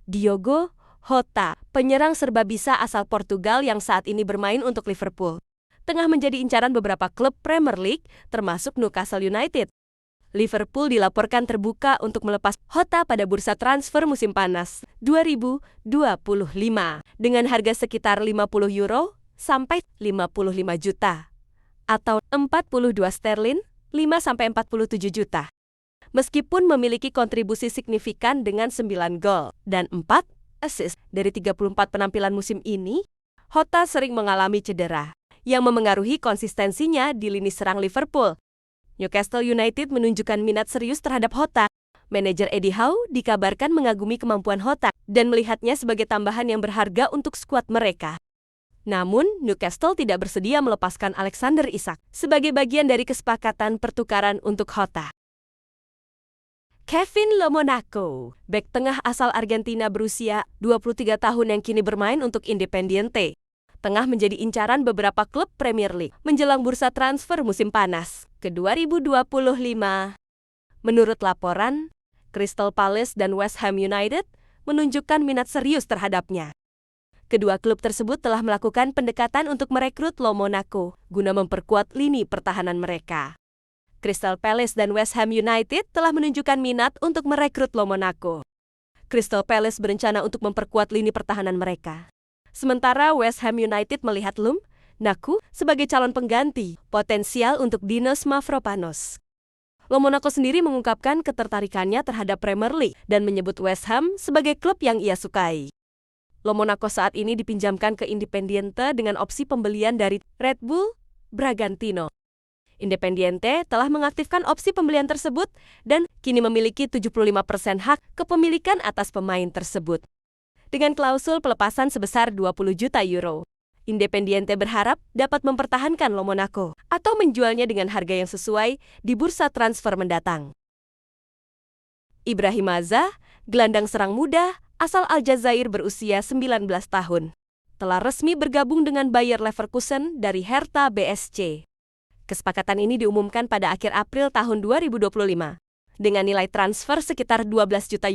Diogo Jota, penyerang serba bisa asal Portugal yang saat ini bermain untuk Liverpool, tengah menjadi incaran beberapa klub Premier League, termasuk Newcastle United. Liverpool dilaporkan terbuka untuk melepas Jota pada bursa transfer musim panas 2025 dengan harga sekitar €50 sampai 55 juta atau 42 sterlin 5 sampai 47 juta. Meskipun memiliki kontribusi signifikan dengan 9 gol dan 4 assist dari 34 penampilan musim ini, Jota sering mengalami cedera yang memengaruhi konsistensinya di lini serang Liverpool. Newcastle United menunjukkan minat serius terhadap Jota. Manajer Eddie Howe dikabarkan mengagumi kemampuan Jota dan melihatnya sebagai tambahan yang berharga untuk skuad mereka. Namun, Newcastle tidak bersedia melepaskan Alexander Isak sebagai bagian dari kesepakatan pertukaran untuk Jota. Kevin Lomonaco, bek tengah asal Argentina berusia 23 tahun yang kini bermain untuk Independiente, tengah menjadi incaran beberapa klub Premier League menjelang bursa transfer musim panas ke 2025. Menurut laporan, Crystal Palace dan West Ham United menunjukkan minat serius terhadapnya. Kedua klub tersebut telah melakukan pendekatan untuk merekrut Lomonaco guna memperkuat lini pertahanan mereka. Crystal Palace dan West Ham United telah menunjukkan minat untuk merekrut Lomonaco. Crystal Palace berencana untuk memperkuat lini pertahanan mereka. Sementara West Ham United melihat Lomonaco sebagai calon pengganti potensial untuk Dinos Mavropanos. Lomonaco sendiri mengungkapkan ketertarikannya terhadap Premier League dan menyebut West Ham sebagai klub yang ia sukai. Lomonaco saat ini dipinjamkan ke Independiente dengan opsi pembelian dari Red Bull Bragantino. Independiente telah mengaktifkan opsi pembelian tersebut dan kini memiliki 75% hak kepemilikan atas pemain tersebut. Dengan klausul pelepasan sebesar €20 juta, Independiente berharap dapat mempertahankan Lomonaco atau menjualnya dengan harga yang sesuai di bursa transfer mendatang. Ibrahim Maza, gelandang serang muda asal Aljazair berusia 19 tahun, telah resmi bergabung dengan Bayer Leverkusen dari Hertha BSC. Kesepakatan ini diumumkan pada akhir April tahun 2025. Dengan nilai transfer sekitar €12 juta,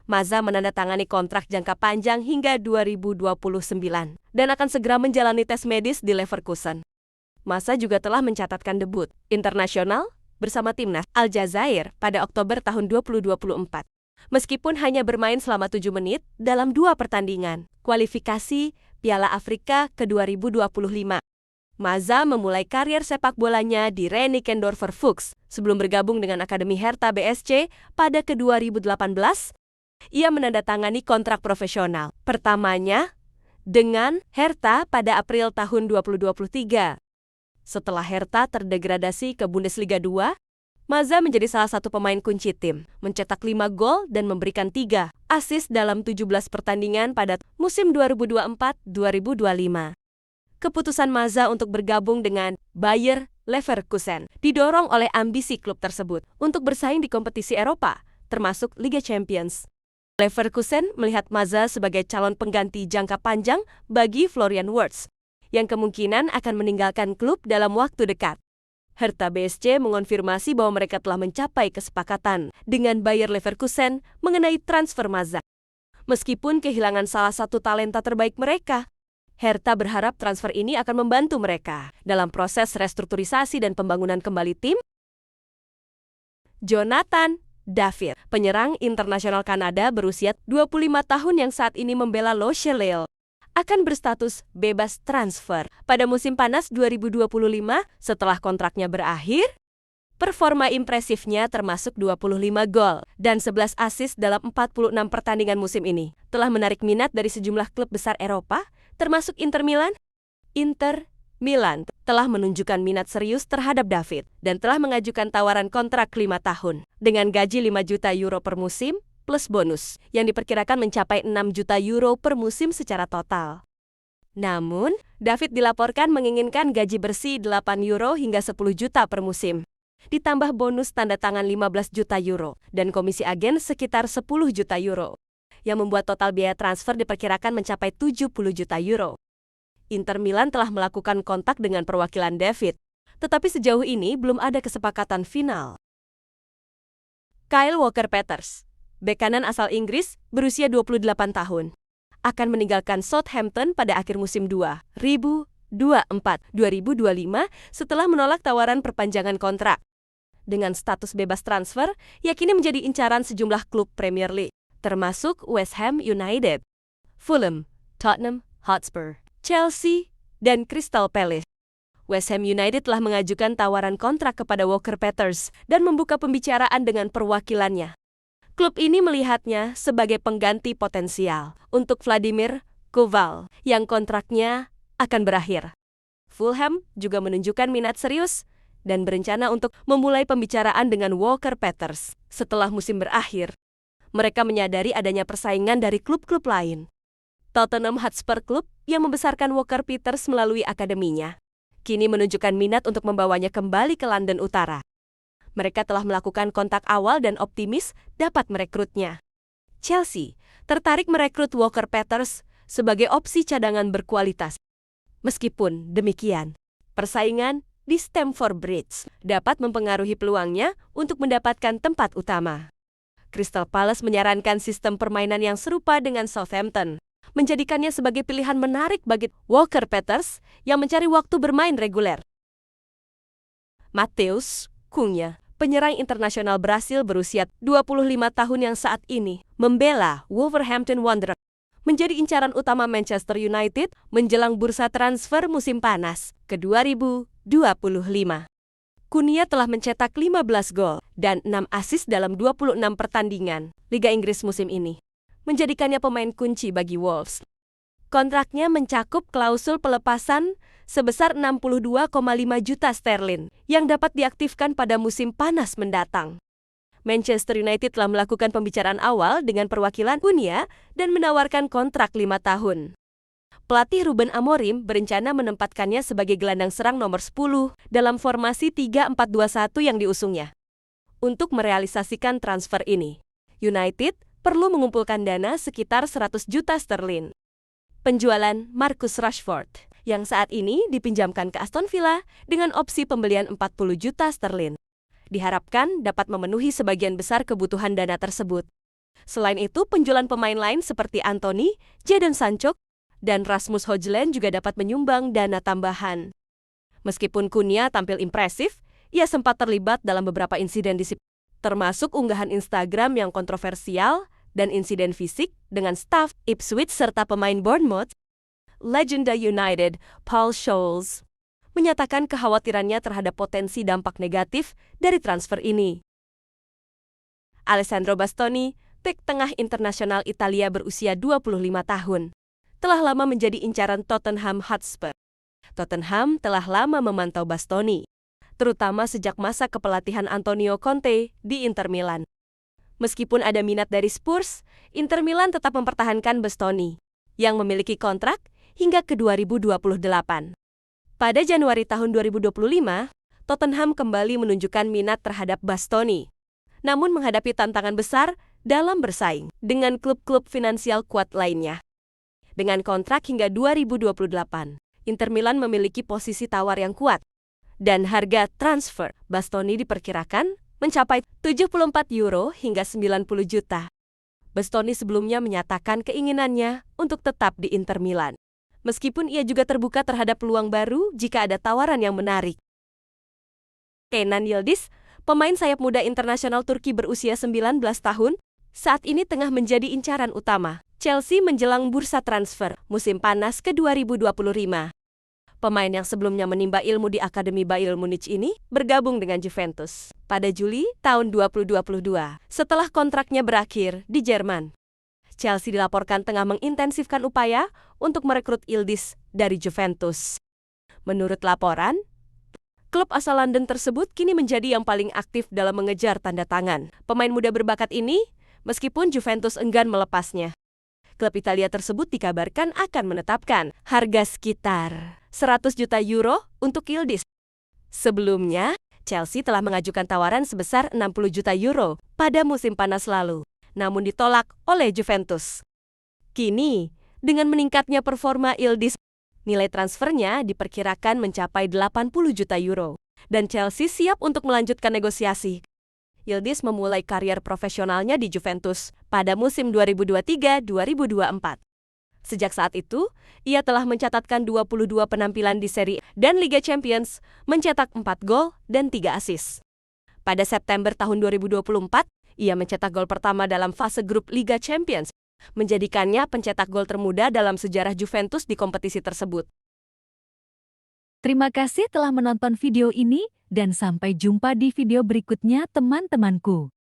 Maza menandatangani kontrak jangka panjang hingga 2029 dan akan segera menjalani tes medis di Leverkusen. Maza juga telah mencatatkan debut internasional bersama timnas Aljazair pada Oktober tahun 2024. Meskipun hanya bermain selama 7 menit dalam 2 pertandingan kualifikasi Piala Afrika ke 2025. Maza memulai karier sepak bolanya di Reinickendorfer Fuchs sebelum bergabung dengan Akademi Hertha BSC pada ke-2018. Ia menandatangani kontrak profesional pertamanya dengan Hertha pada April tahun 2023. Setelah Hertha terdegradasi ke Bundesliga 2, Maza menjadi salah satu pemain kunci tim, mencetak 5 gol dan memberikan 3 assist dalam 17 pertandingan pada musim 2024-2025. Keputusan Maza untuk bergabung dengan Bayer Leverkusen didorong oleh ambisi klub tersebut untuk bersaing di kompetisi Eropa, termasuk Liga Champions. Leverkusen melihat Maza sebagai calon pengganti jangka panjang bagi Florian Wirtz, yang kemungkinan akan meninggalkan klub dalam waktu dekat. Hertha BSC mengonfirmasi bahwa mereka telah mencapai kesepakatan dengan Bayer Leverkusen mengenai transfer Maza. Meskipun kehilangan salah satu talenta terbaik mereka, Hertha berharap transfer ini akan membantu mereka dalam proses restrukturisasi dan pembangunan kembali tim. Jonathan David, penyerang internasional Kanada berusia 25 tahun yang saat ini membela Le Rocher, akan berstatus bebas transfer pada musim panas 2025 setelah kontraknya berakhir. Performa impresifnya termasuk 25 gol dan 11 assist dalam 46 pertandingan musim ini telah menarik minat dari sejumlah klub besar Eropa, termasuk Inter Milan. Inter Milan telah menunjukkan minat serius terhadap David dan telah mengajukan tawaran kontrak 5 tahun dengan gaji €5 juta per musim plus bonus yang diperkirakan mencapai €6 juta per musim secara total. Namun, David dilaporkan menginginkan gaji bersih €8 hingga €10 juta per musim, ditambah bonus tanda tangan €15 juta dan komisi agen sekitar €10 juta, yang membuat total biaya transfer diperkirakan mencapai €70 juta. Inter Milan telah melakukan kontak dengan perwakilan David, tetapi sejauh ini belum ada kesepakatan final. Kyle Walker-Peters, bek kanan asal Inggris berusia 28 tahun, akan meninggalkan Southampton pada akhir musim 2024-2025 setelah menolak tawaran perpanjangan kontrak. Dengan status bebas transfer, ia kini menjadi incaran sejumlah klub Premier League, termasuk West Ham United, Fulham, Tottenham Hotspur, Chelsea, dan Crystal Palace. West Ham United telah mengajukan tawaran kontrak kepada Walker Peters dan membuka pembicaraan dengan perwakilannya. Klub ini melihatnya sebagai pengganti potensial untuk Vladimir Koval yang kontraknya akan berakhir. Fulham juga menunjukkan minat serius dan berencana untuk memulai pembicaraan dengan Walker Peters setelah musim berakhir. Mereka menyadari adanya persaingan dari klub-klub lain. Tottenham Hotspur Club yang membesarkan Walker Peters melalui akademinya, kini menunjukkan minat untuk membawanya kembali ke London Utara. Mereka telah melakukan kontak awal dan optimis dapat merekrutnya. Chelsea tertarik merekrut Walker Peters sebagai opsi cadangan berkualitas. Meskipun demikian, persaingan di Stamford Bridge dapat mempengaruhi peluangnya untuk mendapatkan tempat utama. Crystal Palace menyarankan sistem permainan yang serupa dengan Southampton, menjadikannya sebagai pilihan menarik bagi Walker Peters yang mencari waktu bermain reguler. Matheus Cunha, penyerang internasional Brasil berusia 25 tahun yang saat ini membela Wolverhampton Wanderers, menjadi incaran utama Manchester United menjelang bursa transfer musim panas ke 2025. Cunha telah mencetak 15 gol dan 6 assist dalam 26 pertandingan Liga Inggris musim ini, menjadikannya pemain kunci bagi Wolves. Kontraknya mencakup klausul pelepasan sebesar 62,5 juta sterlin yang dapat diaktifkan pada musim panas mendatang. Manchester United telah melakukan pembicaraan awal dengan perwakilan Cunha dan menawarkan kontrak 5 tahun. Pelatih Ruben Amorim berencana menempatkannya sebagai gelandang serang nomor 10 dalam formasi 3-4-2-1 yang diusungnya. Untuk merealisasikan transfer ini, United perlu mengumpulkan dana sekitar 100 juta sterlin. Penjualan Marcus Rashford yang saat ini dipinjamkan ke Aston Villa dengan opsi pembelian 40 juta sterlin, diharapkan dapat memenuhi sebagian besar kebutuhan dana tersebut. Selain itu, penjualan pemain lain seperti Anthony, Jadon Sancho, dan Rasmus Højlund juga dapat menyumbang dana tambahan. Meskipun Cunha tampil impresif, ia sempat terlibat dalam beberapa insiden disiplin, termasuk unggahan Instagram yang kontroversial dan insiden fisik dengan staf Ipswich serta pemain Bournemouth. Legenda United, Paul Scholes, menyatakan kekhawatirannya terhadap potensi dampak negatif dari transfer ini. Alessandro Bastoni, bek tengah internasional Italia berusia 25 tahun, telah lama menjadi incaran Tottenham Hotspur. Tottenham telah lama memantau Bastoni, terutama sejak masa kepelatihan Antonio Conte di Inter Milan. Meskipun ada minat dari Spurs, Inter Milan tetap mempertahankan Bastoni, yang memiliki kontrak hingga ke 2028. Pada Januari tahun 2025, Tottenham kembali menunjukkan minat terhadap Bastoni, namun menghadapi tantangan besar dalam bersaing dengan klub-klub finansial kuat lainnya. Dengan kontrak hingga 2028, Inter Milan memiliki posisi tawar yang kuat, dan harga transfer Bastoni diperkirakan mencapai €74 hingga 90 juta. Bastoni sebelumnya menyatakan keinginannya untuk tetap di Inter Milan, meskipun ia juga terbuka terhadap peluang baru jika ada tawaran yang menarik. Kenan Yildiz, pemain sayap muda internasional Turki berusia 19 tahun, saat ini tengah menjadi incaran utama Chelsea menjelang bursa transfer musim panas ke 2025. Pemain yang sebelumnya menimba ilmu di Akademi Bayern Munich ini bergabung dengan Juventus pada Juli tahun 2022 setelah kontraknya berakhir di Jerman. Chelsea dilaporkan tengah mengintensifkan upaya untuk merekrut Yildiz dari Juventus. Menurut laporan, klub asal London tersebut kini menjadi yang paling aktif dalam mengejar tanda tangan pemain muda berbakat ini, meskipun Juventus enggan melepasnya. Klub Italia tersebut dikabarkan akan menetapkan harga sekitar 100 juta euro untuk Yildiz. Sebelumnya, Chelsea telah mengajukan tawaran sebesar 60 juta euro pada musim panas lalu, namun ditolak oleh Juventus. Kini, dengan meningkatnya performa Yildiz, nilai transfernya diperkirakan mencapai 80 juta euro, dan Chelsea siap untuk melanjutkan negosiasi. Yildiz memulai karier profesionalnya di Juventus pada musim 2023-2024. Sejak saat itu, ia telah mencatatkan 22 penampilan di Serie A dan Liga Champions, mencetak 4 gol dan 3 assist. Pada September tahun 2024, ia mencetak gol pertama dalam fase grup Liga Champions, menjadikannya pencetak gol termuda dalam sejarah Juventus di kompetisi tersebut. Terima kasih telah menonton video ini, dan sampai jumpa di video berikutnya teman-temanku.